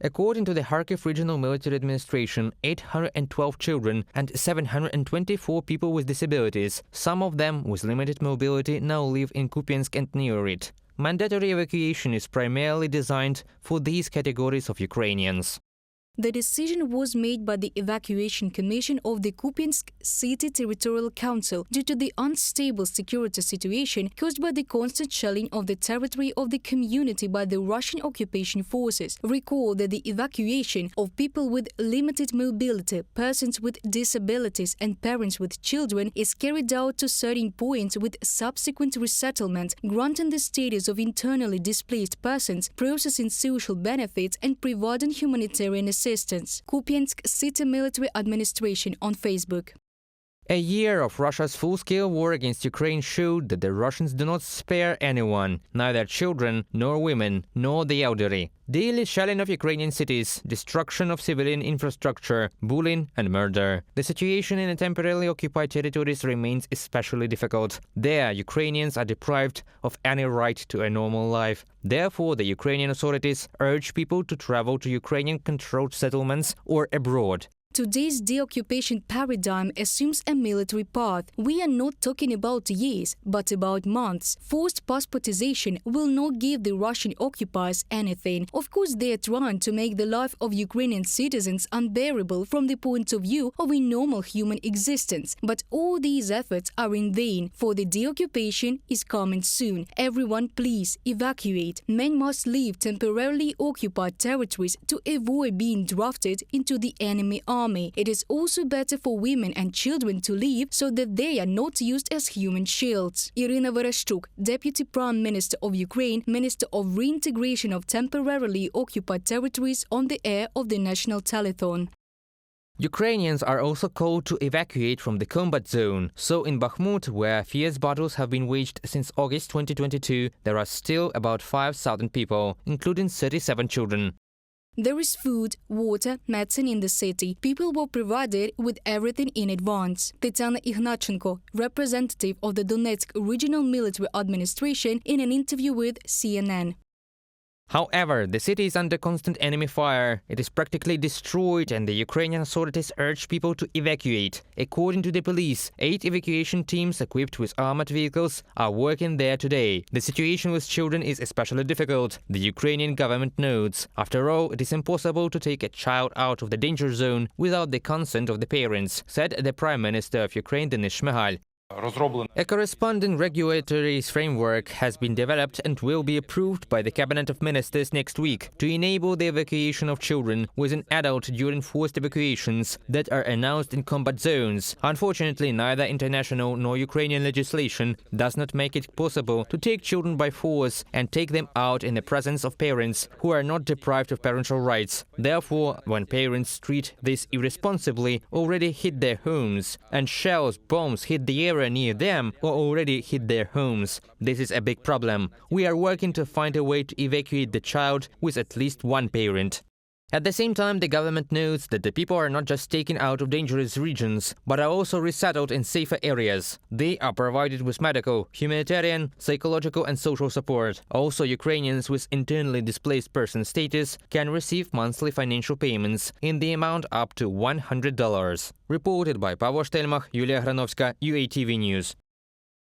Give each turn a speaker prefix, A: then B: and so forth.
A: According to the Kharkiv Regional Military Administration, 812 children and 724 people with disabilities, some of them with limited mobility, now live in Kupyansk and near it. Mandatory evacuation is primarily designed for these categories of Ukrainians.
B: The decision was made by the Evacuation Commission of the Kupyansk City Territorial Council due to the unstable security situation caused by the constant shelling of the territory of the community by the Russian occupation forces. Recall that the evacuation of people with limited mobility, persons with disabilities and parents with children is carried out to certain points with subsequent resettlement, granting the status of internally displaced persons, processing social benefits and providing humanitarian assistance. Kupyansk City Military Administration on Facebook.
A: A year of Russia's full-scale war against Ukraine showed that the Russians do not spare anyone, neither children, nor women, nor the elderly. Daily shelling of Ukrainian cities, destruction of civilian infrastructure, bullying and murder. The situation in the temporarily occupied territories remains especially difficult. There, Ukrainians are deprived of any right to a normal life. Therefore, the Ukrainian authorities urge people to travel to Ukrainian-controlled settlements or abroad.
B: Today's deoccupation paradigm assumes a military path. We are not talking about years, but about months. Forced passportization will not give the Russian occupiers anything. Of course, they are trying to make the life of Ukrainian citizens unbearable from the point of view of a normal human existence. But all these efforts are in vain, for the deoccupation is coming soon. Everyone, please evacuate. Men must leave temporarily occupied territories to avoid being drafted into the enemy army. It is also better for women and children to leave so that they are not used as human shields. Irina Vereshchuk, Deputy Prime Minister of Ukraine, Minister of Reintegration of Temporarily Occupied Territories, on the air of the National Telethon.
A: Ukrainians are also called to evacuate from the combat zone. So in Bakhmut, where fierce battles have been waged since August 2022, there are still about 5,000 people, including 37 children.
B: There is food, water, medicine in the city. People were provided with everything in advance. Tetiana Ignatchenko, representative of the Donetsk Regional Military Administration, in an interview with CNN.
A: However, the city is under constant enemy fire. It is practically destroyed and the Ukrainian authorities urge people to evacuate. According to the police, 8 evacuation teams equipped with armored vehicles are working there today. The situation with children is especially difficult, the Ukrainian government notes. After all, it is impossible to take a child out of the danger zone without the consent of the parents, said the Prime Minister of Ukraine, Denis Shmyhal. A corresponding regulatory framework has been developed and will be approved by the Cabinet of Ministers next week to enable the evacuation of children with an adult during forced evacuations that are announced in combat zones. Unfortunately, neither international nor Ukrainian legislation does not make it possible to take children by force and take them out in the presence of parents who are not deprived of parental rights. Therefore, when parents treat this irresponsibly, already hit their homes, and shells, bombs hit the area near them or already hit their homes. This is a big problem. We are working to find a way to evacuate the child with at least one parent. At the same time, the government notes that the people are not just taken out of dangerous regions, but are also resettled in safer areas. They are provided with medical, humanitarian, psychological and social support. Also, Ukrainians with internally displaced person status can receive monthly financial payments in the amount up to $100. Reported by Pavel Shtelmach, Yulia Granovska, UATV News.